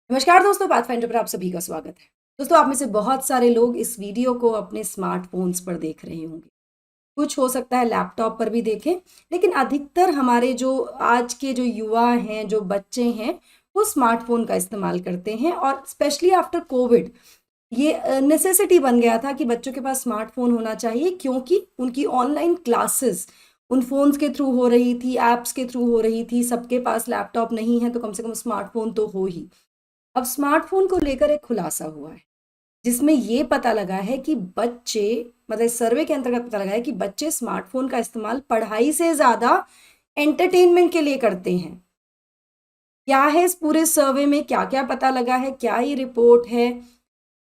नमस्कार दोस्तों, पाथफाइंडर पर आप सभी का स्वागत है। दोस्तों, आप में से बहुत सारे लोग इस वीडियो को अपने स्मार्टफोन्स पर देख रहे होंगे। कुछ हो सकता है लैपटॉप पर भी देखें, लेकिन अधिकतर हमारे जो आज के जो युवा हैं, जो बच्चे हैं, वो स्मार्टफोन का इस्तेमाल करते हैं। और स्पेशली आफ्टर कोविड ये नेसेसिटी बन गया था कि बच्चों के पास स्मार्टफोन होना चाहिए, क्योंकि उनकी ऑनलाइन क्लासेस उन फोन्स के थ्रू हो रही थी, ऐप्स के थ्रू हो रही थी। सबके पास लैपटॉप नहीं है तो कम से कम स्मार्टफोन तो हो ही। अब स्मार्टफोन को लेकर एक खुलासा हुआ है, जिसमें ये पता लगा है कि बच्चे, मतलब इस सर्वे के अंतर्गत पता लगा है कि बच्चे स्मार्टफोन का इस्तेमाल पढ़ाई से ज्यादा एंटरटेनमेंट के लिए करते हैं। क्या है इस पूरे सर्वे में, क्या क्या पता लगा है, क्या ये रिपोर्ट है,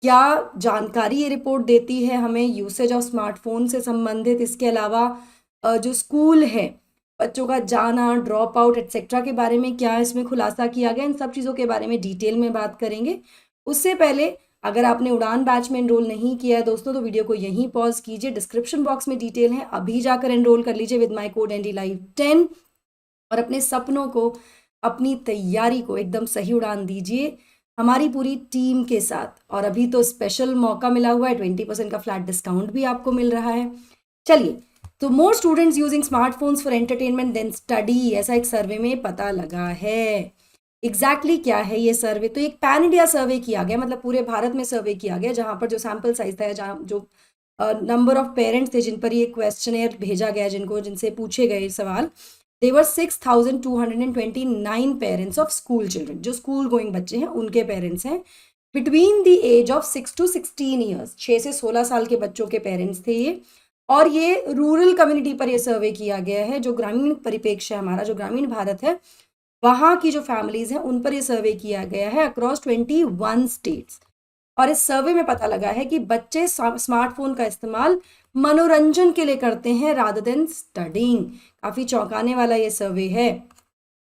क्या जानकारी ये रिपोर्ट देती है हमें यूसेज ऑफ स्मार्टफोन से संबंधित। इसके अलावा जो स्कूल है, बच्चों का जाना, ड्रॉप आउट एटसेट्रा के बारे में क्या इसमें खुलासा किया गया, इन सब चीज़ों के बारे में डिटेल में बात करेंगे। उससे पहले अगर आपने उड़ान बैच में एनरोल नहीं किया है दोस्तों, तो वीडियो को यहीं पॉज कीजिए। डिस्क्रिप्शन बॉक्स में डिटेल है, अभी जाकर एनरोल कर लीजिए विद माई कोड NDLive10 और अपने सपनों को, अपनी तैयारी को एकदम सही उड़ान दीजिए हमारी पूरी टीम के साथ। और अभी तो स्पेशल मौका मिला हुआ है, 20% का फ्लैट डिस्काउंट भी आपको मिल रहा है। चलिए, तो more students using smartphones for entertainment then study, ऐसा एक सर्वे में पता लगा है। एग्जैक्टली क्या है ये सर्वे? तो एक पैन इंडिया सर्वे किया गया, मतलब पूरे भारत में सर्वे किया गया, जहां पर जो सैंपल साइज था, जहां जो नंबर ऑफ पेरेंट्स थे जिन पर ये क्वेश्चनेयर भेजा गया, जिनसे पूछे गए सवाल, they were 6,229 parents of school children, जो स्कूल गोइंग बच्चे हैं उनके पेरेंट्स हैं, between the age of 6 to 16 years, 6 से 16 साल के बच्चों के पेरेंट्स थे ये। और ये रूरल कम्युनिटी पर ये सर्वे किया गया है, जो ग्रामीण परिप्रेक्ष्य है हमारा, जो ग्रामीण भारत है, वहां की जो फैमिलीज हैं उन पर ये सर्वे किया गया है अक्रॉस 21 स्टेट्स। और इस सर्वे में पता लगा है कि बच्चे स्मार्टफोन का इस्तेमाल मनोरंजन के लिए करते हैं रादर देन स्टडिंग। काफी चौंकाने वाला ये सर्वे है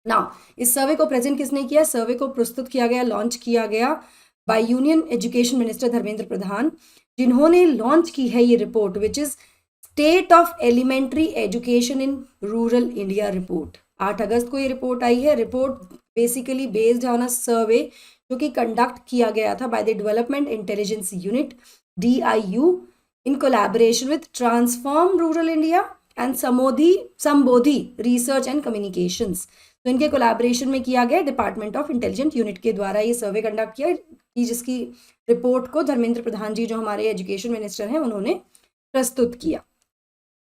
ना। इस सर्वे को प्रेजेंट किसने किया? सर्वे को प्रस्तुत किया गया, लॉन्च किया गया by union education minister Dharmendra Pradhan, जिन्होंने लॉन्च की है ये report, which is state of elementary education in rural India report. 8 अगस्त को ये रिपोर्ट आई है। Report basically based on a survey जो कि कंडक्ट किया गया था by the development intelligence unit DIU in collaboration with transform rural India and Sambodhi research and communications. तो इनके कोलैबोरेशन में किया गया, डिपार्टमेंट ऑफ इंटेलिजेंट यूनिट के द्वारा ये सर्वे कंडक्ट किया, कि जिसकी रिपोर्ट को धर्मेंद्र प्रधान जी, जो हमारे एजुकेशन मिनिस्टर हैं, उन्होंने प्रस्तुत किया।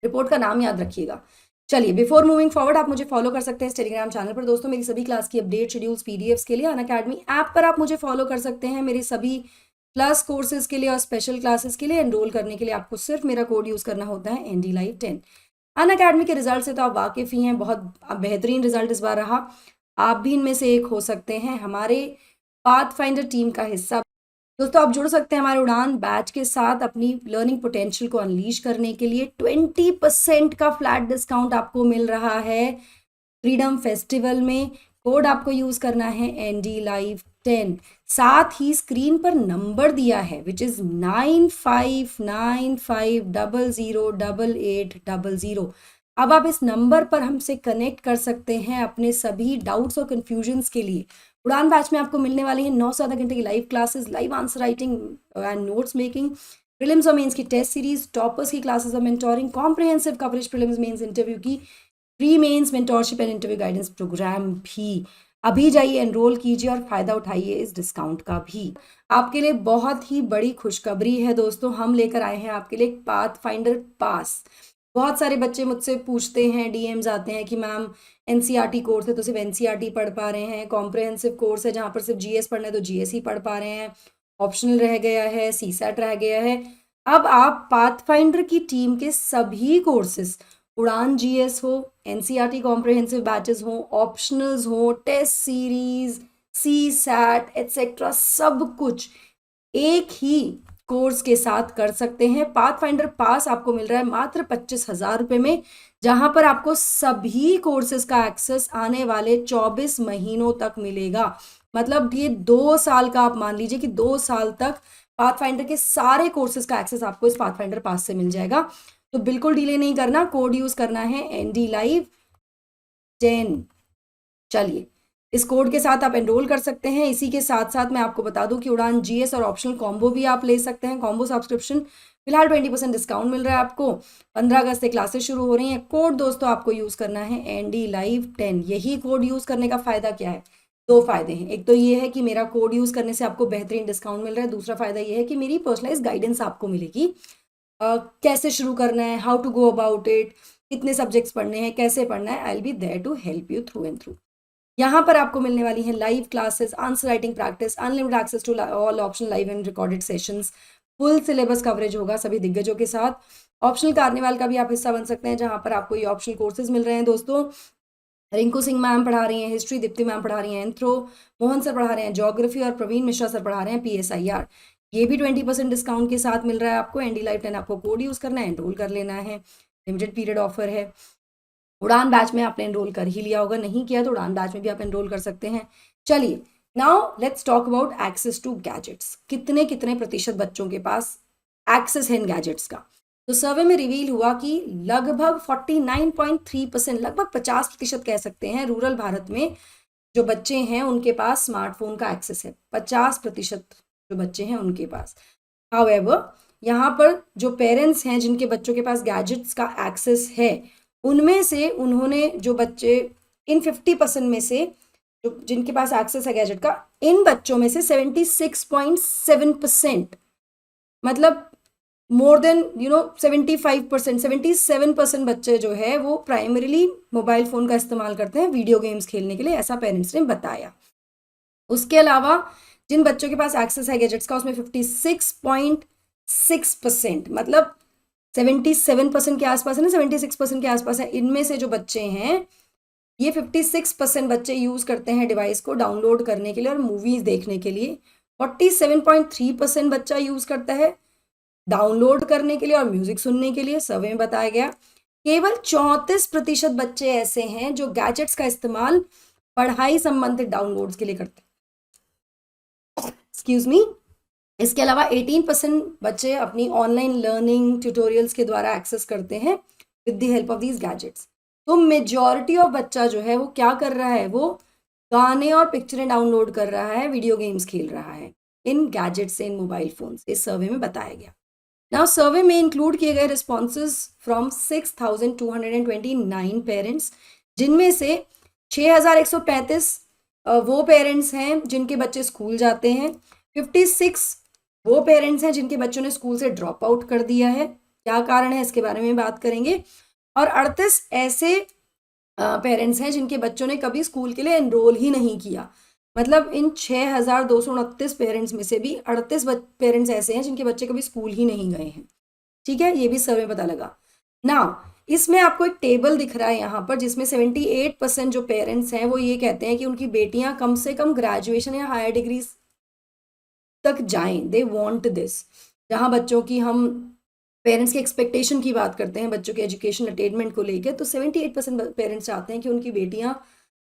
रिपोर्ट का नाम याद रखिएगा। चलिए, बिफोर मूविंग फॉरवर्ड, आप मुझे फॉलो कर सकते हैं टेलीग्राम चैनल पर दोस्तों। मेरी सभी क्लास की अपडेट, शेड्यूल्स, PDFs के लिए अनअकैडमी ऐप पर आप मुझे फॉलो कर सकते हैं। मेरे सभी क्लास कोर्सेज के लिए और स्पेशल क्लासेस के लिए एनरोल करने के लिए आपको सिर्फ मेरा कोड यूज करना होता है NDLive10। अनअकैडमी के रिजल्ट से तो आप वाकिफ ही हैं, बहुत बेहतरीन रिजल्ट इस बार रहा। आप भी इनमें से एक हो सकते हैं, हमारे पाथफाइंडर टीम का हिस्सा। दोस्तों, आप जुड़ सकते हैं हमारे उड़ान बैच के साथ अपनी लर्निंग पोटेंशियल को अनलीश करने के लिए। 20% का फ्लैट डिस्काउंट आपको मिल रहा है फ्रीडम फेस्टिवल में। कोड आपको यूज करना है NDLive10। साथ ही स्क्रीन पर नंबर दिया है विच इज 9595008800। अब आप इस नंबर पर हमसे कनेक्ट कर सकते हैं अपने सभी डाउट्स और कंफ्यूजन्स के लिए। उड़ान बैच में आपको मिलने वाली है 9 से ज्यादा घंटे की live classes, live answer writing and notes making, prelims और मेंस की टेस्ट सीरीज, टॉपर्स की classes of mentoring, comprehensive coverage prelims mains interview की, pre mains mentorship and interview guidance program भी। अभी जाइए, एनरोल कीजिए और फायदा उठाइए इस डिस्काउंट का भी। आपके लिए बहुत ही बड़ी खुशखबरी है दोस्तों, हम लेकर आए हैं आपके लिए पाथ फाइंडर पास। बहुत सारे बच्चे मुझसे पूछते हैं, DMs आते हैं कि मैम NCERT कोर्स है तो सिर्फ NCERT पढ़ पा रहे हैं, कॉम्प्रिहेंसिव कोर्स है जहाँ पर सिर्फ GS पढ़ना है तो GS ही पढ़ पा रहे हैं, ऑप्शनल रह गया है, CSAT रह गया है। अब आप पाथफाइंडर की टीम के सभी कोर्सेस, उड़ान GS हो, NCERT कॉम्प्रिहेंसिव बैचेस हो, ऑप्शनल्स हो, टेस्ट सीरीज, CSAT एटसेट्रा, सब कुछ एक ही कोर्स के साथ कर सकते हैं। पाथफाइंडर पास आपको मिल रहा है मात्र 25,000 रुपए में, जहां पर आपको सभी कोर्सेज का एक्सेस आने वाले 24 महीनों तक मिलेगा। मतलब ये 2 साल का, आप मान लीजिए कि 2 साल तक पाथफाइंडर के सारे कोर्सेज का एक्सेस आपको इस पाथफाइंडर पास से मिल जाएगा। तो बिल्कुल डिले नहीं करना, कोड यूज करना है NDLive10। चलिए, इस कोड के साथ आप एनरोल कर सकते हैं। इसी के साथ साथ मैं आपको बता दूं कि उड़ान जीएस और ऑप्शनल कॉम्बो भी आप ले सकते हैं। कॉम्बो सब्सक्रिप्शन फिलहाल 20% डिस्काउंट मिल रहा है आपको। 15 अगस्त से क्लासेस शुरू हो रही हैं। कोड दोस्तों आपको यूज़ करना है एनडी लाइव 10। यही कोड यूज़ करने का फ़ायदा क्या है? दो फायदे हैं। एक तो ये है कि मेरा कोड यूज़ करने से आपको बेहतरीन डिस्काउंट मिल रहा है। दूसरा फायदा ये है कि मेरी पर्सनलाइज गाइडेंस आपको मिलेगी। कैसे शुरू करना है, how to go about it, कितने सब्जेक्ट्स पढ़ने हैं, कैसे पढ़ना है, I will be there to help you through and through. यहाँ पर आपको मिलने वाली है live classes, answer writing practice, unlimited access to all optional live and recorded sessions, full syllabus coverage होगा सभी दिग्गजों के साथ। ऑप्शनल कार्निवाल का भी आप हिस्सा बन सकते हैं, जहाँ पर आपको ये ऑप्शनल कोर्सेज मिल रहे हैं दोस्तों। रिंकू सिंह मैम पढ़ा रही हैं हिस्ट्री, दीप्ति मैम पढ़ा रही हैं एंथ्रो, मोहन सर पढ़ा रहे हैं ज्योग्राफी और प्रवीण मिश्रा सर पढ़ा रहे हैं PSIR। ये भी 20% डिस्काउंट के साथ मिल रहा है आपको। एनडी लाइव 10 आपको कोड यूज़ करना है, एनरोल कर लेना है, लिमिटेड पीरियड ऑफर है। उड़ान बैच में आपने एनरोल कर ही लिया होगा, नहीं किया तो उड़ान बैच में भी आप एनरोल कर सकते हैं। चलिए now let's talk about access to gadgets. कितने कितने प्रतिशत बच्चों के पास एक्सेस है इन गैजेट्स का? तो सर्वे में रिवील हुआ कि लगभग 49.3%, लगभग 50% कह सकते हैं, रूरल भारत में जो बच्चे हैं उनके पास स्मार्टफोन का एक्सेस है। 50% जो बच्चे हैं उनके पास। हाउएवर यहाँ पर जो पेरेंट्स हैं जिनके बच्चों के पास गैजेट्स का एक्सेस है, उनमें से उन्होंने जो बच्चे इन 50% में से जो जिनके पास एक्सेस है गैजेट का, इन बच्चों में से 76.7%, मतलब मोर देन 75%, 77% बच्चे जो है वो प्राइमरीली मोबाइल फ़ोन का इस्तेमाल करते हैं वीडियो गेम्स खेलने के लिए, ऐसा पेरेंट्स ने बताया। उसके अलावा जिन बच्चों के पास एक्सेस है गैजेट्स का, उसमें 56.6%, मतलब 77% के आसपास है ना, 76% के आसपास है। इनमें से जो बच्चे हैं, ये 56% बच्चे यूज़ करते हैं डिवाइस को डाउनलोड करने के लिए और मूवीज़ देखने के लिए। 47.3% बच्चा यूज़ करता है डाउनलोड करने के लिए और म्यूजिक सुनने के लिए, सर्वे में बताया गया। केवल 34% बच्चे ऐसे हैं जो गैजेट्स का इस्तेमाल पढ़ाई संबंधित डाउनलोड्स के लिए करते हैं। Excuse me. इसके अलावा 18% बच्चे अपनी ऑनलाइन लर्निंग ट्यूटोरियल्स के द्वारा एक्सेस करते हैं with the help of these gadgets. तो मेजॉरिटी ऑफ बच्चा जो है वो क्या कर रहा है, वो गाने और पिक्चरें डाउनलोड कर रहा है, वीडियो गेम्स खेल रहा है इन गैजेट्स से, इन मोबाइल फोन से। इस सर्वे में बताया गया। नाउ सर्वे में इंक्लूड किए गए रिस्पॉन्सेज फ्रॉम 6,229 पेरेंट्स, जिनमें से 6,135 वो पेरेंट्स हैं जिनके बच्चे स्कूल जाते हैं। 56 वो पेरेंट्स हैं जिनके बच्चों ने स्कूल से ड्रॉप आउट कर दिया है। क्या कारण है इसके बारे में बात करेंगे। और 38 ऐसे पेरेंट्स हैं जिनके बच्चों ने कभी स्कूल के लिए एनरोल ही नहीं किया। मतलब इन 6,229 पेरेंट्स में से भी 38 पेरेंट्स ऐसे हैं जिनके बच्चे कभी स्कूल ही नहीं गए हैं। ठीक है, ये भी सर्वे पता लगा। नाउ इसमें आपको एक टेबल दिख रहा है यहाँ पर, जिसमें 78% जो पेरेंट्स हैं वो ये कहते हैं कि उनकी बेटियां कम से कम ग्रेजुएशन या हायर डिग्री तक जाएं, दे वांट दिस। जहाँ बच्चों की हम पेरेंट्स की एक्सपेक्टेशन की बात करते हैं बच्चों के एजुकेशन अटेनमेंट को लेकर, तो 78% पेरेंट्स चाहते हैं कि उनकी बेटियां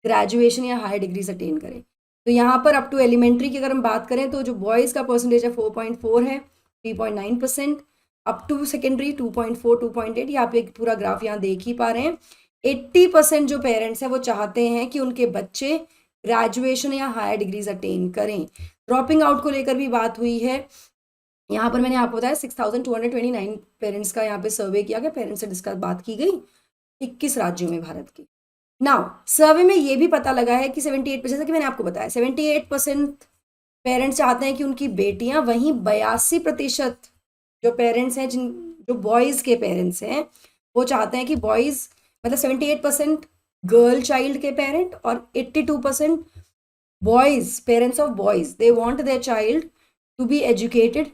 ग्रेजुएशन या हायर डिग्रीज अटेन करें। तो यहाँ पर अप टू एलिमेंट्री की अगर हम बात करें तो जो बॉयज़ का परसेंटेज है 4.4 है, 3.9%। Up to secondary 2.4, 2.8। ये आप एक पूरा ग्राफ यहाँ देख ही पा रहे हैं। 80% जो पेरेंट्स हैं वो चाहते हैं कि उनके बच्चे ग्रेजुएशन या हायर डिग्रीज अटेन करें। ड्रॉपिंग आउट को लेकर भी बात हुई है। यहाँ पर मैंने आपको बताया 6,229 पेरेंट्स का यहाँ पे सर्वे किया गया, पेरेंट्स से डिस्कस बात की गई 21 राज्यों में भारत के। नाउ सर्वे में ये भी पता लगा है कि 78%, जैसे कि मैंने आपको बताया 78% पेरेंट्स चाहते हैं कि उनकी बेटियां, वहीं 82% जो पेरेंट्स हैं जो बॉयज़ के पेरेंट्स हैं वो चाहते हैं कि बॉयज़, मतलब 78% गर्ल चाइल्ड के पेरेंट और 82% boys, parents of boys, they want their child to be educated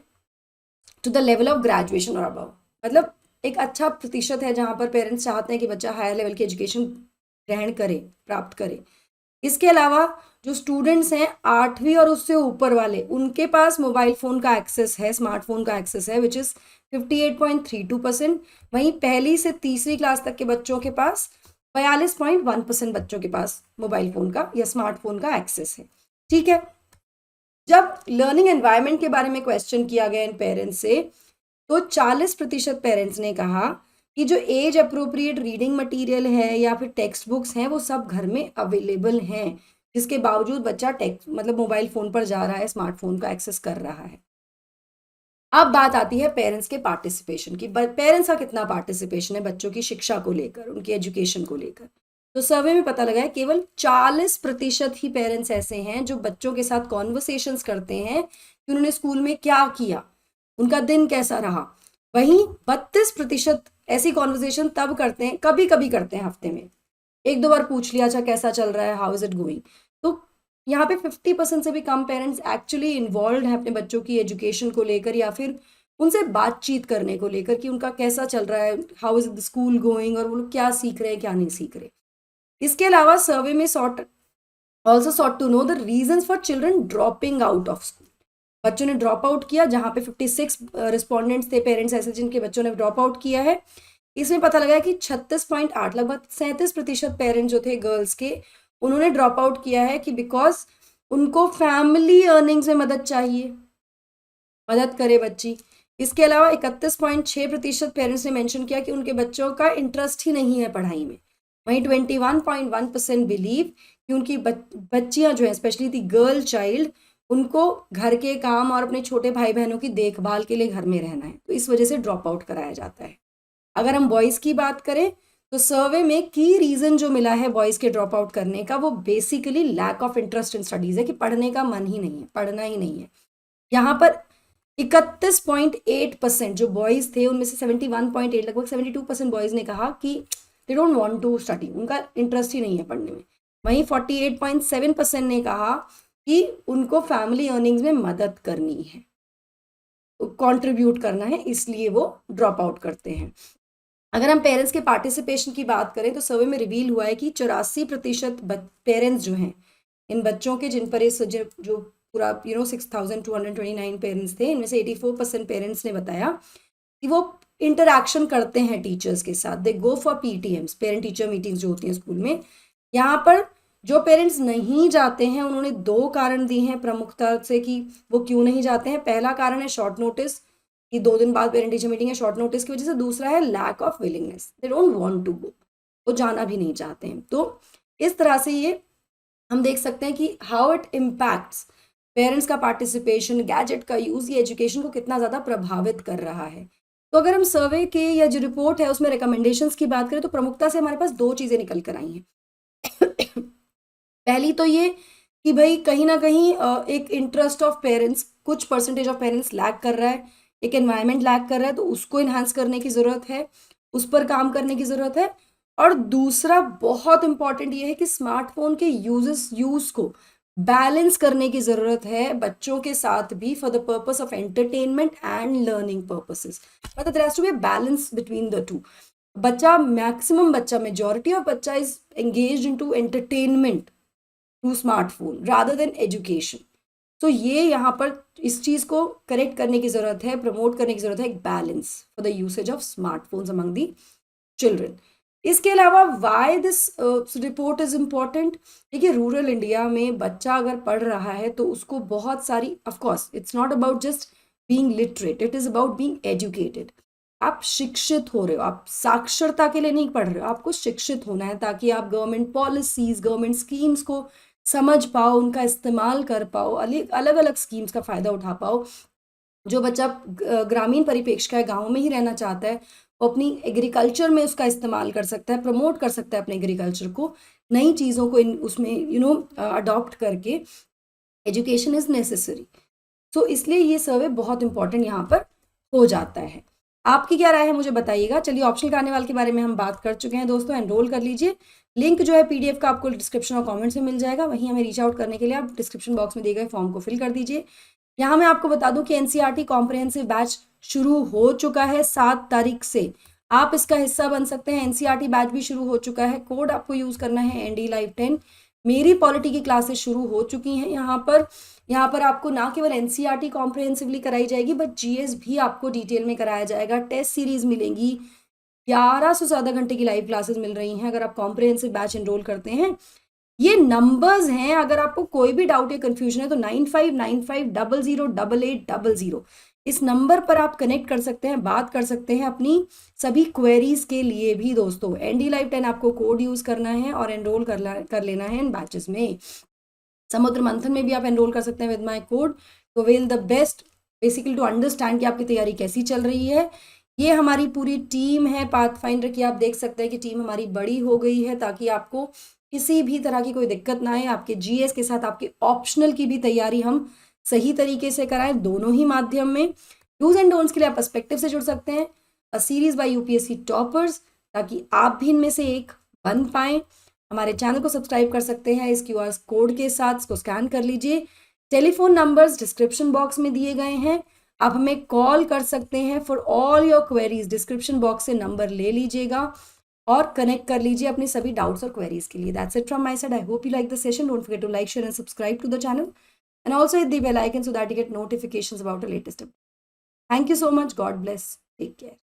to the level of graduation और अबव। मतलब एक अच्छा प्रतिशत है जहाँ पर पेरेंट्स चाहते हैं कि बच्चा हायर लेवल की एजुकेशन ग्रहण करे, प्राप्त करे। इसके अलावा जो स्टूडेंट्स हैं 8वीं और उससे ऊपर वाले, उनके पास मोबाइल फ़ोन का एक्सेस है, स्मार्टफोन का एक्सेस है, विच इज़ 58.32%। वहीं पहली से तीसरी क्लास तक के बच्चों के पास 42.1% बच्चों के पास मोबाइल फ़ोन का या स्मार्टफोन का एक्सेस है। ठीक है, जब लर्निंग एनवायरनमेंट के बारे में क्वेश्चन किया गया इन पेरेंट्स से, तो 40% पेरेंट्स ने कहा कि जो एज अप्रोप्रिएट रीडिंग मटेरियल है या फिर टेक्स्ट बुक्स हैं वो सब घर में अवेलेबल हैं। जिसके बावजूद बच्चा मतलब मोबाइल फ़ोन पर जा रहा है, स्मार्टफ़ोन का एक्सेस कर रहा है। अब बात आती है पेरेंट्स के पार्टिसिपेशन की। पेरेंट्स का कितना पार्टिसिपेशन है बच्चों की शिक्षा को लेकर, उनकी एजुकेशन को लेकर। तो सर्वे में पता लगा है केवल 40% ही पेरेंट्स ऐसे हैं जो बच्चों के साथ कॉन्वर्सेशंस करते हैं कि उन्होंने स्कूल में क्या किया, उनका दिन कैसा रहा। वहीं 32% ऐसी कॉन्वर्सेशन तब करते हैं, कभी कभी करते हैं हफ्ते में, एक दो बार पूछ लिया अच्छा कैसा चल रहा है, हाउ इज इट गोइंग। तो यहाँ पे 50% से भी कम पेरेंट्स एक्चुअली इन्वॉल्व हैं अपने बच्चों की एजुकेशन को लेकर, या फिर उनसे बातचीत करने को लेकर कि उनका कैसा चल रहा है, how is the school going, और वो लोग क्या सीख रहे हैं क्या नहीं सीख रहे। इसके अलावा सर्वे में also sought to know the reasons for children dropping out of school. बच्चों ने ड्रॉप आउट किया, जहाँ पे 56 रिस्पॉन्डेंट्स थे पेरेंट्स ऐसे जिनके बच्चों ने ड्रॉप आउट किया है। इसमें पता लगा है कि 36.8 लगभग 37% पेरेंट्स जो थे गर्ल्स के, उन्होंने ड्रॉप आउट किया है कि बिकॉज उनको फैमिली अर्निंग्स में मदद चाहिए, मदद करे बच्ची। इसके अलावा 31.6% पेरेंट्स ने मेंशन किया कि उनके बच्चों का इंटरेस्ट ही नहीं है पढ़ाई में। वहीं 21.1% बिलीव कि उनकी बच्चियां जो है, स्पेशली दी गर्ल चाइल्ड, उनको घर के काम और अपने छोटे भाई बहनों की देखभाल के लिए घर में रहना है, तो इस वजह से ड्रॉप आउट कराया जाता है। अगर हम बॉयज़ की बात करें तो सर्वे में की रीज़न जो मिला है बॉयज़ के ड्रॉप आउट करने का, वो basically lack of interest in studies है, कि पढ़ने का मन ही नहीं है, पढ़ना ही नहीं है। यहाँ पर 31.8% जो बॉयज़ थे, उनमें से 71.8 लगभग 72% बॉयज़ ने कहा कि they don't want to study, उनका इंटरेस्ट ही नहीं है पढ़ने में। वहीं 48.7% ने कहा कि उनको फैमिली अर्निंग्स में मदद करनी है, कंट्रीब्यूट करना है, इसलिए वो ड्रॉप आउट करते हैं। अगर हम पेरेंट्स के पार्टिसिपेशन की बात करें तो सर्वे में रिवील हुआ है कि 84% पेरेंट्स जो हैं, इन बच्चों के जिन पर जो पूरा 6229 पेरेंट्स थे, इनमें से 84% पेरेंट्स ने बताया कि वो इंटरैक्शन करते हैं टीचर्स के साथ। They go for PTMs, parent teacher meetings जो होती हैं स्कूल में। यहाँ पर जो पेरेंट्स नहीं जाते हैं, उन्होंने 2 कारण दिए हैं प्रमुखता से कि वो क्यों नहीं जाते हैं। पहला कारण है शॉर्ट नोटिस, कि 2 दिन बाद पेरेंट टीचर मीटिंग है, शॉर्ट नोटिस की वजह से। दूसरा है lack of willingness, they don't want to go, वो जाना भी नहीं चाहते हैं। तो इस तरह से ये हम देख सकते हैं कि हाउ इट इम्पैक्ट्स पेरेंट्स का पार्टिसिपेशन, गैजेट का यूज़, ये एजुकेशन को कितना ज़्यादा प्रभावित कर रहा है। तो अगर हम सर्वे के या जो रिपोर्ट है उसमें रिकमेंडेशंस की बात करें तो प्रमुखता से हमारे पास 2 चीज़ें निकल कर आई हैं। पहली तो ये कि भाई कहीं ना कहीं एक इंटरेस्ट ऑफ पेरेंट्स, कुछ परसेंटेज ऑफ पेरेंट्स लैक कर रहा है, एक एनवायरनमेंट लैक कर रहा है, तो उसको इन्हांस करने की ज़रूरत है, उस पर काम करने की ज़रूरत है। और दूसरा बहुत इंपॉर्टेंट ये है कि स्मार्टफोन के यूज़ को बैलेंस करने की ज़रूरत है बच्चों के साथ भी, for the purpose of entertainment and learning purposes. मतलब there has to be a balance between the two. बच्चा मेजॉरिटी ऑफ बच्चा is engaged into entertainment through smartphone rather than education. तो ये यहाँ पर इस चीज़ को करेक्ट करने की ज़रूरत है, प्रमोट करने की ज़रूरत है, एक balance for the usage of smartphones among the children. इसके अलावा why this report is important, देखिए रूरल इंडिया में बच्चा अगर पढ़ रहा है तो उसको बहुत सारी, of course it's not about just being literate, it is about being educated. आप शिक्षित हो रहे हो, आप साक्षरता के लिए नहीं पढ़ रहे हो, आपको शिक्षित होना है ताकि आप गवर्नमेंट पॉलिसीज़, गवर्नमेंट स्कीम्स को समझ पाओ, उनका इस्तेमाल कर पाओ, अलग अलग स्कीम्स का फ़ायदा उठा पाओ। जो बच्चा ग्रामीण परिप्रेक्ष्य का है, गाँव में ही रहना चाहता है, वो अपनी एग्रीकल्चर में उसका इस्तेमाल कर सकता है, प्रमोट कर सकता है अपने एग्रीकल्चर को, नई चीज़ों को उसमें अडॉप्ट करके। Education is necessary. सो इसलिए ये सर्वे बहुत इंपॉर्टेंट यहाँ पर हो जाता है। आपकी क्या राय है मुझे बताइएगा। चलिए ऑप्शनल कार्निवाल के बारे में हम बात कर चुके हैं दोस्तों, एनरोल कर लीजिए। लिंक जो है PDF का आपको डिस्क्रिप्शन और कमेंट्स में मिल जाएगा। वहीं हमें रीच आउट करने के लिए आप डिस्क्रिप्शन बॉक्स में दिए गए फॉर्म को फिल कर दीजिए। यहाँ मैं आपको बता दूं कि NCERT कॉम्प्रिहेंसिव बैच शुरू हो चुका है 7 तारीख से। आप इसका हिस्सा बन सकते हैं। NCERT बैच भी शुरू हो चुका है। कोड आपको यूज़ करना है ND Live 10। मेरी पॉलिटी की क्लासेस शुरू हो चुकी हैं। यहाँ पर आपको ना केवल NCERT कॉम्प्रिहेंसिवली कराई जाएगी, बट GS भी आपको डिटेल में कराया जाएगा। टेस्ट सीरीज मिलेंगी, 1100 से ज़्यादा घंटे की लाइव क्लासेस मिल रही हैं अगर आप कॉम्प्रिहेंसिव बैच एनरोल करते हैं। ये नंबर्स हैं, अगर आपको कोई भी डाउट या कंफ्यूजन है तो 9595008800 इस नंबर पर आप कनेक्ट कर सकते हैं, बात कर सकते हैं अपनी सभी क्वेरीज के लिए भी दोस्तों। ND Live 10 आपको कोड यूज़ करना है और एनरोल कर लेना है इन बैचेस में। समुद्र मंथन में भी आप एनरोल कर सकते हैं with my code to avail the best, basically to understand कि आपकी तैयारी कैसी चल रही है। ये हमारी पूरी टीम है पाथफाइंडर की, आप देख सकते हैं कि टीम हमारी बड़ी हो गई है ताकि आपको किसी भी तरह की कोई दिक्कत ना आए। आपके जीएस के साथ आपके ऑप्शनल की भी तैयारी हम सही तरीके से कराएं, दोनों ही माध्यम में। डूज एंड डोंट्स के लिए आप पर्सपेक्टिव से जुड़ सकते हैं, a series by UPSC toppers, ताकि आप भी इनमें से एक बन पाएं। हमारे चैनल को सब्सक्राइब कर सकते हैं इस क्यूआर कोड के साथ, इसको स्कैन कर लीजिए। टेलीफोन नंबर्स डिस्क्रिप्शन बॉक्स में दिए गए हैं, आप हमें कॉल कर सकते हैं for all your queries. Description box से नंबर ले लीजिएगा और कनेक्ट कर लीजिए अपने सभी डाउट्स और क्वेरीज के लिए। That's it from my side. I hope you like the session. Don't forget to like, share and subscribe to the channel and also hit the bell icon so that you get notifications about the latest update. Thank you so much. God bless. Take care.